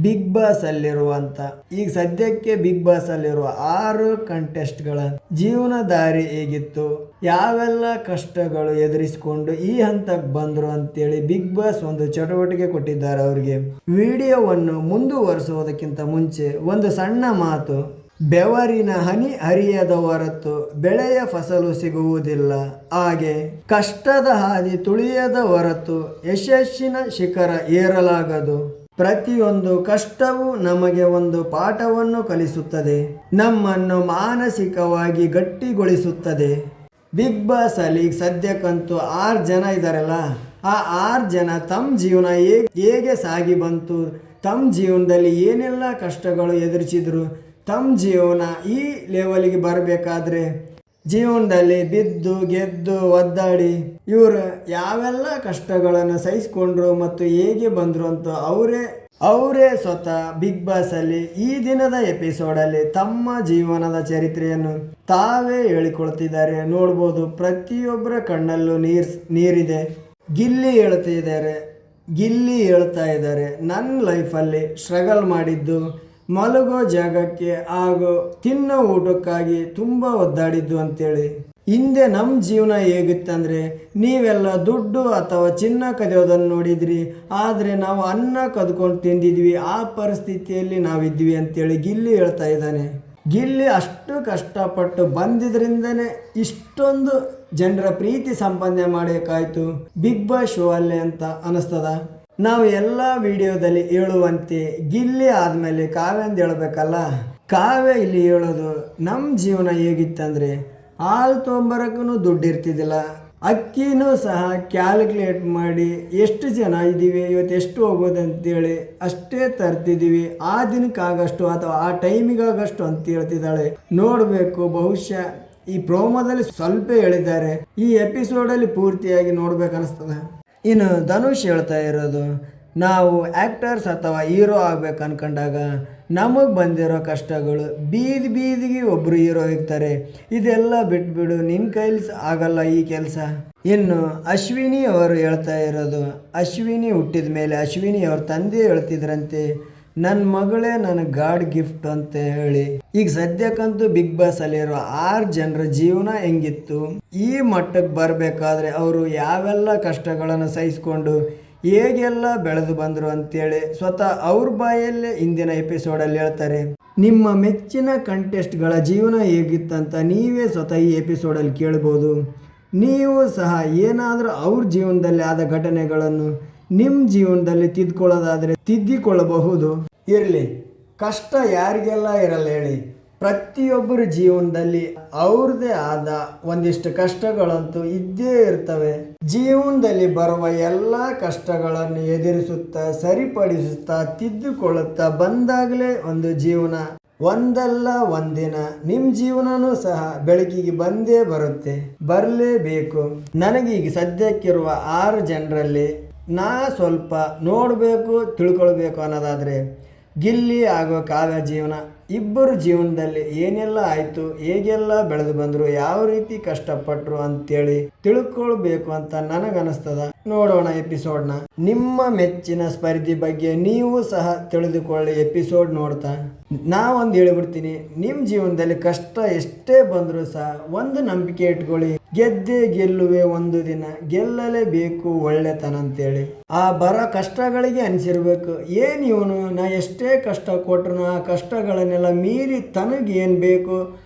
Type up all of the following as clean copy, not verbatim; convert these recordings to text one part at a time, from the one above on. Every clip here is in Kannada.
ಬಿಗ್ ಬಾಸ್ ಅಲ್ಲಿರುವಂತ ಈಗ ಸದ್ಯಕ್ಕೆ ಬಿಗ್ ಬಾಸ್ ಅಲ್ಲಿರುವ 6 ಕಂಟೆಸ್ಟ್ಗಳ ಜೀವನ ದಾರಿ ಹೇಗಿತ್ತು, ಯಾವೆಲ್ಲ ಕಷ್ಟಗಳು ಎದುರಿಸಿಕೊಂಡು ಈ ಹಂತಕ್ಕೆ ಬಂದ್ರು ಅಂತೇಳಿ ಬಿಗ್ ಬಾಸ್ ಒಂದು ಚಟುವಟಿಕೆ ಕೊಟ್ಟಿದ್ದಾರೆ ಅವರಿಗೆ. ವಿಡಿಯೋವನ್ನು ಮುಂದುವರಿಸುವುದಕ್ಕಿಂತ ಮುಂಚೆ ಒಂದು ಸಣ್ಣ ಮಾತು. ಬೆವರಿನ ಹನಿ ಹರಿಯದ ಹೊರತು ಬೆಳೆಯ ಫಸಲು ಸಿಗುವುದಿಲ್ಲ. ಹಾಗೆ ಕಷ್ಟದ ಹಾದಿ ತುಳಿಯದ ಹೊರತು ಯಶಸ್ಸಿನ ಶಿಖರ ಏರಲಾಗದು. ಪ್ರತಿಯೊಂದು ಕಷ್ಟವೂ ನಮಗೆ ಒಂದು ಪಾಠವನ್ನು ಕಲಿಸುತ್ತದೆ, ನಮ್ಮನ್ನು ಮಾನಸಿಕವಾಗಿ ಗಟ್ಟಿಗೊಳಿಸುತ್ತದೆ. ಬಿಗ್ ಬಾಸ್ ಅಲ್ಲಿ ಸದ್ಯಕ್ಕಂತೂ 6 ಜನ ಇದ್ದಾರಲ್ಲ, ಆ 6 ಜನ ತಮ್ಮ ಜೀವನ ಹೇಗೆ ಸಾಗಿ ಬಂತು, ತಮ್ಮ ಜೀವನದಲ್ಲಿ ಏನೆಲ್ಲ ಕಷ್ಟಗಳು ಎದುರಿಸಿದ್ರು, ತಮ್ಮ ಜೀವನ ಈ ಲೆವೆಲ್ಗೆ ಬರಬೇಕಾದ್ರೆ ಜೀವನದಲ್ಲಿ ಬಿದ್ದು ಗೆದ್ದು ಒದ್ದಾಡಿ ಇವರು ಯಾವೆಲ್ಲ ಕಷ್ಟಗಳನ್ನು ಸಹಿಸಿಕೊಂಡ್ರು ಮತ್ತು ಹೇಗೆ ಬಂದರು ಅಂತ ಅವರೇ ಸ್ವತಃ ಬಿಗ್ ಬಾಸ್ ಅಲ್ಲಿ ಈ ದಿನದ ಎಪಿಸೋಡಲ್ಲಿ ತಮ್ಮ ಜೀವನದ ಚರಿತ್ರೆಯನ್ನು ತಾವೇ ಹೇಳಿಕೊಳ್ತಿದ್ದಾರೆ. ನೋಡ್ಬೋದು, ಪ್ರತಿಯೊಬ್ಬರ ಕಣ್ಣಲ್ಲೂ ನೀರಿದೆ. ಗಿಲ್ಲಿ ಹೇಳ್ತಾ ಇದ್ದಾರೆ, ನನ್ನ ಲೈಫಲ್ಲಿ ಸ್ಟ್ರಗಲ್ ಮಾಡಿದ್ದು, ಮಲಗೋ ಜಾಗಕ್ಕೆ ಹಾಗೂ ತಿನ್ನೋ ಊಟಕ್ಕಾಗಿ ತುಂಬ ಒದ್ದಾಡಿದ್ದು ಅಂತೇಳಿ. ಹಿಂದೆ ನಮ್ಮ ಜೀವನ ಹೇಗಿತ್ತಂದರೆ ನೀವೆಲ್ಲ ದುಡ್ಡು ಅಥವಾ ಚಿನ್ನ ಕದಿಯೋದನ್ನು ನೋಡಿದ್ರಿ, ಆದರೆ ನಾವು ಅನ್ನ ಕದ್ಕೊಂಡು ತಿಂದಿದ್ವಿ, ಆ ಪರಿಸ್ಥಿತಿಯಲ್ಲಿ ನಾವಿದ್ವಿ ಅಂತೇಳಿ ಗಿಲ್ಲಿ ಹೇಳ್ತಾ ಇದ್ದಾನೆ. ಗಿಲ್ಲಿ ಅಷ್ಟು ಕಷ್ಟಪಟ್ಟು ಬಂದಿದ್ರಿಂದನೇ ಇಷ್ಟೊಂದು ಜನರ ಪ್ರೀತಿ ಸಂಪಾದನೆ ಮಾಡೋಕ್ಕಾಯ್ತು ಬಿಗ್ ಬಾಸ್ ಶೋ ಅಲ್ಲೇ ಅಂತ ಅನಿಸ್ತದ. ನಾವು ಎಲ್ಲ ವಿಡಿಯೋದಲ್ಲಿ ಹೇಳುವಂತೆ ಗಿಲ್ಲಿ ಆದಮೇಲೆ ಕಾವ್ಯ ಅಂತ ಹೇಳ್ಬೇಕಲ್ಲ. ಕಾವ್ಯ ಇಲ್ಲಿ ಹೇಳೋದು, ನಮ್ಮ ಜೀವನ ಹೇಗಿತ್ತಂದರೆ ಹಾಲು ತೊಗೊಂಬರಕ್ಕೂ ದುಡ್ಡು ಇರ್ತಿದ್ದಿಲ್ಲ, ಅಕ್ಕಿನೂ ಸಹ ಕ್ಯಾಲ್ಕುಲೇಟ್ ಮಾಡಿ ಎಷ್ಟು ಜನ ಇದ್ದೀವಿ, ಇವತ್ತು ಎಷ್ಟು ಹೋಗೋದು ಅಂತೇಳಿ ಅಷ್ಟೇ ತರ್ತಿದ್ದೀವಿ, ಆ ದಿನಕ್ಕಾಗಷ್ಟು ಅಥವಾ ಆ ಟೈಮಿಗಾಗಷ್ಟು ಅಂತ ಹೇಳ್ತಿದ್ದಾಳೆ. ನೋಡಬೇಕು, ಬಹುಶಃ ಈ ಪ್ರೋಮೋದಲ್ಲಿ ಸ್ವಲ್ಪ ಹೇಳಿದ್ದಾರೆ, ಈ ಎಪಿಸೋಡಲ್ಲಿ ಪೂರ್ತಿಯಾಗಿ ನೋಡ್ಬೇಕನ್ನಿಸ್ತದೆ. ಇನ್ನು ಧನುಷ್ ಹೇಳ್ತಾ ಇರೋದು, ನಾವು ಆ್ಯಕ್ಟರ್ಸ್ ಅಥವಾ ಹೀರೋ ಆಗ್ಬೇಕು ಅನ್ಕೊಂಡಾಗ ನಮಗೆ ಬಂದಿರೋ ಕಷ್ಟಗಳು, ಬೀದಿಗೆ ಒಬ್ಬರು ಹೀರೋ ಇರ್ತಾರೆ, ಇದೆಲ್ಲ ಬಿಟ್ಬಿಡು, ನಿನ್ನ ಕೈಲಿ ಆಗಲ್ಲ ಈ ಕೆಲಸ. ಇನ್ನು ಅಶ್ವಿನಿ ಅವರು ಹೇಳ್ತಾ ಇರೋದು, ಅಶ್ವಿನಿ ಹುಟ್ಟಿದ ಮೇಲೆ ಅಶ್ವಿನಿ ಅವ್ರ ತಂದೆ ಹೇಳ್ತಿದ್ರಂತೆ, ನನ್ನ ಮಗಳೇ ನನಗೆ ಗಾಡ್ ಗಿಫ್ಟ್ ಅಂತ ಹೇಳಿ. ಈಗ ಸದ್ಯಕ್ಕಂತೂ ಬಿಗ್ ಬಾಸ್ ಅಲ್ಲಿರೋ 6 ಜನರ ಜೀವನ ಹೆಂಗಿತ್ತು, ಈ ಮಟ್ಟಕ್ಕೆ ಬರಬೇಕಾದ್ರೆ ಅವರು ಯಾವೆಲ್ಲ ಕಷ್ಟಗಳನ್ನು ಸಹಿಸ್ಕೊಂಡು ಹೇಗೆಲ್ಲ ಬೆಳೆದು ಬಂದರು ಅಂತೇಳಿ ಸ್ವತಃ ಅವ್ರ ಬಾಯಲ್ಲೇ ಇಂದಿನ ಎಪಿಸೋಡಲ್ಲಿ ಹೇಳ್ತಾರೆ. ನಿಮ್ಮ ಮೆಚ್ಚಿನ ಕಂಟೆಸ್ಟ್ಗಳ ಜೀವನ ಹೇಗಿತ್ತಂತ ನೀವೇ ಸ್ವತಃ ಈ ಎಪಿಸೋಡಲ್ಲಿ ಕೇಳ್ಬೋದು. ನೀವು ಸಹ ಏನಾದರೂ ಅವ್ರ ಜೀವನದಲ್ಲಿ ಆದ ಘಟನೆಗಳನ್ನು ನಿಮ್ಮ ಜೀವನದಲ್ಲಿ ತಿದ್ಕೊಳ್ಳೋದಾದರೆ ತಿದ್ದಿಕೊಳ್ಳಬಹುದು. ಇರಲಿ, ಕಷ್ಟ ಯಾರಿಗೆಲ್ಲ ಇರಲ್ಲ ಹೇಳಿ, ಪ್ರತಿಯೊಬ್ಬರ ಜೀವನದಲ್ಲಿ ಅವ್ರದ್ದೇ ಆದ ಒಂದಿಷ್ಟು ಕಷ್ಟಗಳಂತೂ ಇದ್ದೇ ಇರ್ತವೆ. ಜೀವನದಲ್ಲಿ ಬರುವ ಎಲ್ಲ ಕಷ್ಟಗಳನ್ನು ಎದುರಿಸುತ್ತಾ, ಸರಿಪಡಿಸುತ್ತಾ, ತಿದ್ದುಕೊಳ್ಳುತ್ತಾ ಬಂದಾಗಲೇ ಒಂದು ಜೀವನ ಒಂದಲ್ಲ ಒಂದಿನ ನಿಮ್ಮ ಜೀವನನೂ ಸಹ ಬೆಳಕಿಗೆ ಬಂದೇ ಬರಲೇಬೇಕು. ನನಗೀಗ ಸದ್ಯಕ್ಕಿರುವ 6 ಜನರಲ್ಲಿ ನಾ ಸ್ವಲ್ಪ ನೋಡಬೇಕು, ತಿಳ್ಕೊಳ್ಬೇಕು ಅನ್ನೋದಾದರೆ ಗಿಲ್ಲಿ ಹಾಗೂ ಕಾವ್ಯ ಜೀವನ, ಇಬ್ಬರು ಜೀವನದಲ್ಲಿ ಏನೆಲ್ಲ ಆಯಿತು, ಹೇಗೆಲ್ಲ ಬೆಳೆದು ಬಂದರು, ಯಾವ ರೀತಿ ಕಷ್ಟಪಟ್ಟರು ಅಂತೇಳಿ ತಿಳ್ಕೊಳ್ಬೇಕು ಅಂತ ನನಗನ್ನಿಸ್ತದ. ನೋಡೋಣ ಎಪಿಸೋಡ್ನ. ನಿಮ್ಮ ಮೆಚ್ಚಿನ ಸ್ಪರ್ಧಿ ಬಗ್ಗೆ ನೀವು ಸಹ ತಿಳಿದುಕೊಳ್ಳಿ ಎಪಿಸೋಡ್ ನೋಡ್ತಾ. ನಾವೊಂದು ಹೇಳ್ಬಿಡ್ತೀನಿ, ನಿಮ್ಮ ಜೀವನದಲ್ಲಿ ಕಷ್ಟ ಎಷ್ಟೇ ಬಂದರೂ ಸಹ ಒಂದು ನಂಬಿಕೆ ಇಟ್ಕೊಳ್ಳಿ, ಗೆದ್ದೇ ಗೆಲ್ಲುವೆ ಒಂದು ದಿನ, ಗೆಲ್ಲಲೇಬೇಕು ಒಳ್ಳೆತನ ಅಂತೇಳಿ. ಆ ಬರೋ ಕಷ್ಟಗಳಿಗೆ ಅನಿಸಿರ್ಬೇಕು, ಏನು ಇವನು, ನಾ ಎಷ್ಟೇ ಕಷ್ಟ ಕೊಟ್ಟರು ಆ ಕಷ್ಟಗಳನ್ನೆಲ್ಲ ಮೀರಿ ತನಗೇನು ಬೇಕು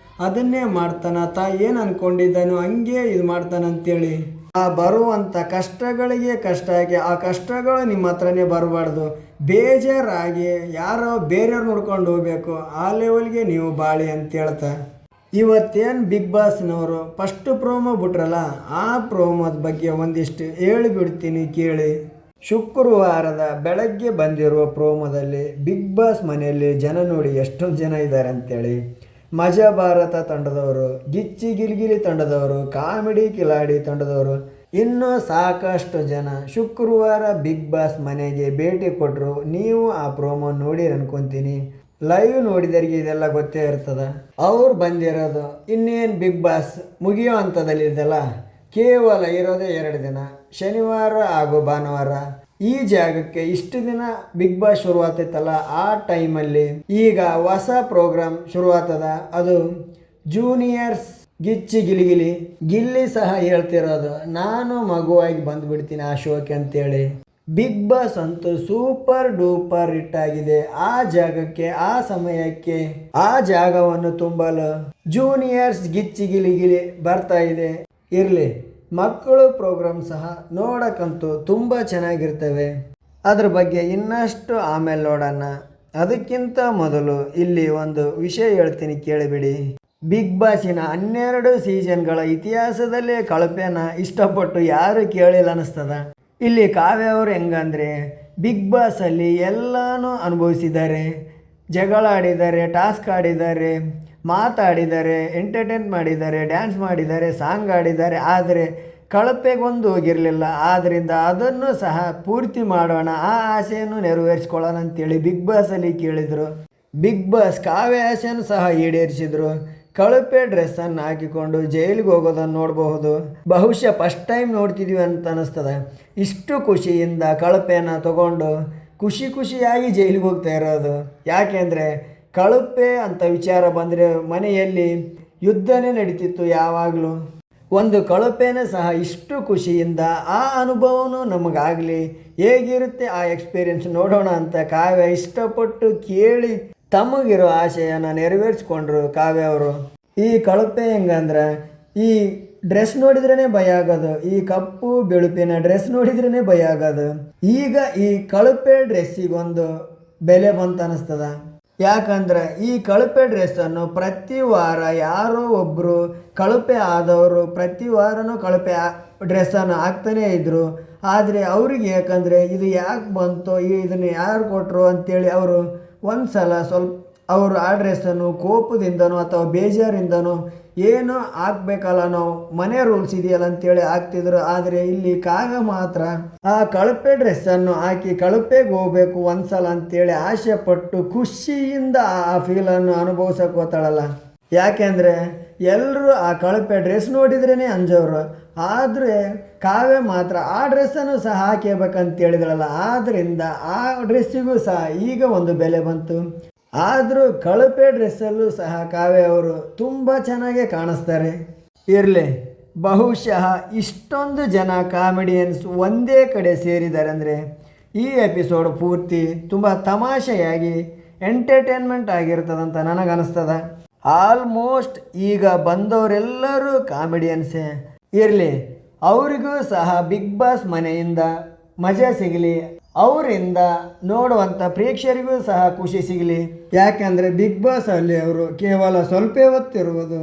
ಅದನ್ನೇ ಮಾಡ್ತಾನ, ಏನು ಅಂದ್ಕೊಂಡಿದ್ದಾನೋ ಹಂಗೆ ಇದು ಮಾಡ್ತಾನಂತೇಳಿ. ಆ ಬರುವಂಥ ಕಷ್ಟಗಳಿಗೆ ಕಷ್ಟ ಆಗಿ ಆ ಕಷ್ಟಗಳು ನಿಮ್ಮ ಹತ್ರನೇ ಬರಬಾರ್ದು, ಬೇಜಾರಾಗಿ ಯಾರೋ ಬೇರೆಯವ್ರು ನೋಡ್ಕೊಂಡು ಹೋಗ್ಬೇಕು, ಆ ಲೆವೆಲ್ಗೆ ನೀವು ಬಾಳಿ ಅಂತ ಹೇಳ್ತಾ ಇವತ್ತೇನು ಬಿಗ್ ಬಾಸ್ನವರು ಫಸ್ಟ್ ಪ್ರೋಮೋ ಬಿಟ್ರಲ್ಲ, ಆ ಪ್ರೋಮೋದ ಬಗ್ಗೆ ಒಂದಿಷ್ಟು ಹೇಳಿಬಿಡ್ತೀನಿ ಕೇಳಿ. ಶುಕ್ರವಾರದ ಬೆಳಗ್ಗೆ ಬಂದಿರುವ ಪ್ರೋಮೋದಲ್ಲಿ ಬಿಗ್ ಬಾಸ್ ಮನೆಯಲ್ಲಿ ಜನ ನೋಡಿ ಎಷ್ಟೊಂದು ಜನ ಇದ್ದಾರೆ ಅಂತೇಳಿ. ಮಜಾ ಭಾರತ ತಂಡದವರು, ಗಿಚ್ಚಿ ಗಿಲಿಗಿಲಿ ತಂಡದವರು, ಕಾಮಿಡಿ ಕಿಲಾಡಿ ತಂಡದವರು, ಇನ್ನೂ ಸಾಕಷ್ಟು ಜನ ಶುಕ್ರವಾರ ಬಿಗ್ ಬಾಸ್ ಮನೆಗೆ ಭೇಟಿ ಕೊಟ್ಟರು. ನೀವು ಆ ಪ್ರೋಮೋ ನೋಡಿರಿ ಅನ್ಕೊತೀನಿ. ಲೈವ್ ನೋಡಿದರಿಗೆ ಇದೆಲ್ಲ ಗೊತ್ತೇ ಇರ್ತದೆ. ಅವ್ರು ಬಂದಿರೋದು ಇನ್ನೇನು ಬಿಗ್ ಬಾಸ್ ಮುಗಿಯೋ ಹಂತದಲ್ಲಿದ್ದಲ್ಲ, ಕೇವಲ ಇರೋದೇ 2 ದಿನ, ಶನಿವಾರ ಹಾಗೂ ಭಾನುವಾರ. ಈ ಜಾಗಕ್ಕೆ ಇಷ್ಟು ದಿನ ಬಿಗ್ ಬಾಸ್ ಶುರುವಾತೈತಲ್ಲ, ಆ ಟೈಮಲ್ಲಿ ಈಗ ಹೊಸ ಪ್ರೋಗ್ರಾಮ್ ಶುರುವಾತದ. ಅದು ಜೂನಿಯರ್ಸ್ ಗಿಚ್ಚಿ ಗಿಲಿಗಿಲಿ. ಗಿಲ್ಲಿ ಸಹ ಹೇಳ್ತಿರೋದು, ನಾನು ಮಗುವಾಗಿ ಬಂದುಬಿಡ್ತೀನಿ ಆ ಶೋಕ್ಕೆ ಅಂತೇಳಿ. ಬಿಗ್ ಬಾಸ್ ಅಂತೂ ಸೂಪರ್ ಡೂಪರ್ ಹಿಟ್ ಆಗಿದೆ. ಆ ಜಾಗಕ್ಕೆ, ಆ ಸಮಯಕ್ಕೆ, ಆ ಜಾಗವನ್ನು ತುಂಬಲು ಜೂನಿಯರ್ಸ್ ಗಿಚ್ಚಿ ಗಿಲಿಗಿಲಿ ಬರ್ತಾ ಇದೆ. ಇರಲಿ, ಮಕ್ಕಳು ಪ್ರೋಗ್ರಾಮ್ ಸಹ ನೋಡಕ್ಕಂತೂ ತುಂಬ ಚೆನ್ನಾಗಿರ್ತವೆ. ಅದ್ರ ಬಗ್ಗೆ ಇನ್ನಷ್ಟು ಆಮೇಲೆ ನೋಡೋಣ. ಅದಕ್ಕಿಂತ ಮೊದಲು ಇಲ್ಲಿ ಒಂದು ವಿಷಯ ಹೇಳ್ತೀನಿ, ಕೇಳಿಬಿಡಿ. ಬಿಗ್ ಬಾಸಿನ 12 ಸೀಸನ್ಗಳ ಇತಿಹಾಸದಲ್ಲೇ ಕಳಪೆನ ಇಷ್ಟಪಟ್ಟು ಯಾರು ಕೇಳಿಲ್ಲ ಅನ್ನಿಸ್ತದ. ಇಲ್ಲಿ ಕಾವ್ಯ ಅವರು ಹೆಂಗಂದರೆ, ಬಿಗ್ ಬಾಸಲ್ಲಿ ಎಲ್ಲನೂ ಅನುಭವಿಸಿದ್ದಾರೆ. ಜಗಳ ಆಡಿದ್ದಾರೆ, ಟಾಸ್ಕ್ ಆಡಿದ್ದಾರೆ, ಮಾತಾಡಿದ್ದಾರೆ, ಎಂಟರ್ಟೈನ್ ಮಾಡಿದ್ದಾರೆ, ಡ್ಯಾನ್ಸ್ ಮಾಡಿದ್ದಾರೆ, ಸಾಂಗ್ ಆಡಿದ್ದಾರೆ. ಆದರೆ ಕಳಪೆಗೊಂದು ಹೋಗಿರಲಿಲ್ಲ. ಆದ್ದರಿಂದ ಅದನ್ನು ಸಹ ಪೂರ್ತಿ ಮಾಡೋಣ, ಆ ಆಸೆಯನ್ನು ನೆರವೇರಿಸ್ಕೊಳ್ಳೋಣ ಅಂತೇಳಿ ಬಿಗ್ ಬಾಸಲ್ಲಿ ಕೇಳಿದರು. ಬಿಗ್ ಬಾಸ್ ಕಾವ್ಯ ಆಸೆಯನ್ನು ಸಹ ಈಡೇರಿಸಿದರು. ಕಳಪೆ ಡ್ರೆಸ್ಸನ್ನು ಹಾಕಿಕೊಂಡು ಜೈಲಿಗೆ ಹೋಗೋದನ್ನು ನೋಡಬಹುದು. ಬಹುಶಃ ಫಸ್ಟ್ ಟೈಮ್ ನೋಡ್ತಿದ್ವಿ ಅಂತ ಅನ್ನಿಸ್ತದೆ. ಇಷ್ಟು ಖುಷಿಯಿಂದ ಕಳಪೆನ ತಗೊಂಡು ಖುಷಿಯಾಗಿ ಜೈಲಿಗೆ ಹೋಗ್ತಾ ಇರೋದು. ಯಾಕೆಂದರೆ ಕಳಪೆ ಅಂತ ವಿಚಾರ ಬಂದರೆ ಮನೆಯಲ್ಲಿ ಯುದ್ಧನೇ ನಡೀತಿತ್ತು ಯಾವಾಗಲೂ. ಒಂದು ಕಳಪೆನೇ ಸಹ ಇಷ್ಟು ಖುಷಿಯಿಂದ ಆ ಅನುಭವನೂ ನಮಗಾಗಲಿ, ಹೇಗಿರುತ್ತೆ ಆ ಎಕ್ಸ್ಪೀರಿಯೆನ್ಸ್ ನೋಡೋಣ ಅಂತ ಕಾವ್ಯ ಇಷ್ಟಪಟ್ಟು ಕೇಳಿ ತಮಗಿರೋ ಆಶೆಯನ್ನು ನೆರವೇರಿಸ್ಕೊಂಡ್ರು ಕಾವ್ಯ ಅವರು. ಈ ಕಳಪೆ ಹೆಂಗಂದ್ರೆ, ಈ ಡ್ರೆಸ್ ನೋಡಿದ್ರೇ ಭಯ ಆಗೋದು. ಈ ಕಪ್ಪು ಬೆಳುಪಿನ ಡ್ರೆಸ್ ನೋಡಿದ್ರೇ ಭಯ ಆಗೋದು. ಈಗ ಈ ಕಳಪೆ ಡ್ರೆಸ್ಸಿಗೊಂದು ಬೆಲೆ ಬಂತು ಅನ್ನಿಸ್ತದ. ಯಾಕಂದ್ರೆ ಈ ಕಳಪೆ ಡ್ರೆಸ್ಸನ್ನು ಪ್ರತಿ ವಾರ ಯಾರೋ ಒಬ್ಬರು ಕಳಪೆ ಆದವರು ಪ್ರತಿ ವಾರನೂ ಕಳಪೆ ಡ್ರೆಸ್ಸನ್ನು ಹಾಕ್ತಾನೇ ಇದ್ದರು. ಆದರೆ ಅವ್ರಿಗೆ ಯಾಕಂದರೆ ಇದು ಯಾಕೆ ಬಂತು, ಇದನ್ನು ಯಾರು ಕೊಟ್ಟರು ಅಂತೇಳಿ ಅವರು ಒಂದು ಸಲ ಸ್ವಲ್ಪ ಅವರು ಆ ಡ್ರೆಸ್ಸನ್ನು ಕೋಪದಿಂದನೋ ಅಥವಾ ಬೇಜಾರಿಂದನೋ ಏನೋ ಹಾಕ್ಬೇಕಲ್ಲ, ನಾವು ಮನೆ ರೂಲ್ಸ್ ಇದೆಯಲ್ಲ ಅಂತೇಳಿ ಹಾಕ್ತಿದ್ರು. ಆದರೆ ಇಲ್ಲಿ ಕಾವ್ಯ ಮಾತ್ರ ಆ ಕಳಪೆ ಡ್ರೆಸ್ಸನ್ನು ಹಾಕಿ ಕಳಪೆಗೆ ಹೋಗ್ಬೇಕು ಒಂದು ಸಲ ಅಂತೇಳಿ ಆಸೆ ಪಟ್ಟು ಖುಷಿಯಿಂದ ಆ ಫೀಲನ್ನು ಅನುಭವಿಸೋಕೆ ಹೋಗ್ತಾಳಲ್ಲ. ಯಾಕೆಂದರೆ ಎಲ್ಲರೂ ಆ ಕಳಪೆ ಡ್ರೆಸ್ ನೋಡಿದ್ರೇ ಅಂಜೋರು. ಆದರೆ ಕಾವ್ಯ ಮಾತ್ರ ಆ ಡ್ರೆಸ್ಸನ್ನು ಸಹ ಹಾಕಬೇಕಂತ ಹೇಳಿದಳಲ್ಲ. ಆದ್ದರಿಂದ ಆ ಡ್ರೆಸ್ಸಿಗೂ ಸಹ ಈಗ ಒಂದು ಬೆಲೆ ಬಂತು. ಆದರೂ ಕಳಪೆ ಡ್ರೆಸ್ಸಲ್ಲೂ ಸಹ ಕಾವ್ಯ ಅವರು ತುಂಬ ಚೆನ್ನಾಗೇ ಕಾಣಿಸ್ತಾರೆ. ಇರಲಿ, ಬಹುಶಃ ಇಷ್ಟೊಂದು ಜನ ಕಾಮಿಡಿಯನ್ಸ್ ಒಂದೇ ಕಡೆ ಸೇರಿದ್ದಾರೆ ಅಂದರೆ ಈ ಎಪಿಸೋಡ್ ಪೂರ್ತಿ ತುಂಬ ತಮಾಷೆಯಾಗಿ ಎಂಟರ್ಟೈನ್ಮೆಂಟ್ ಆಗಿರ್ತದಂತ ನನಗನ್ನಿಸ್ತದ. ಆಲ್ಮೋಸ್ಟ್ ಈಗ ಬಂದವರೆಲ್ಲರೂ ಕಾಮಿಡಿಯನ್ಸೇ. ಇರಲಿ, ಅವರಿಗೂ ಸಹ ಬಿಗ್ ಬಾಸ್ ಮನೆಯಿಂದ ಮಜಾ ಸಿಗಲಿ, ಅವರಿಂದ ನೋಡುವಂಥ ಪ್ರೇಕ್ಷಕರಿಗೂ ಸಹ ಖುಷಿ ಸಿಗಲಿ. ಯಾಕೆಂದರೆ ಬಿಗ್ ಬಾಸ್ ಅಲ್ಲಿ ಅವರು ಕೇವಲ ಸ್ವಲ್ಪ ಹೊತ್ತಿರುವುದು.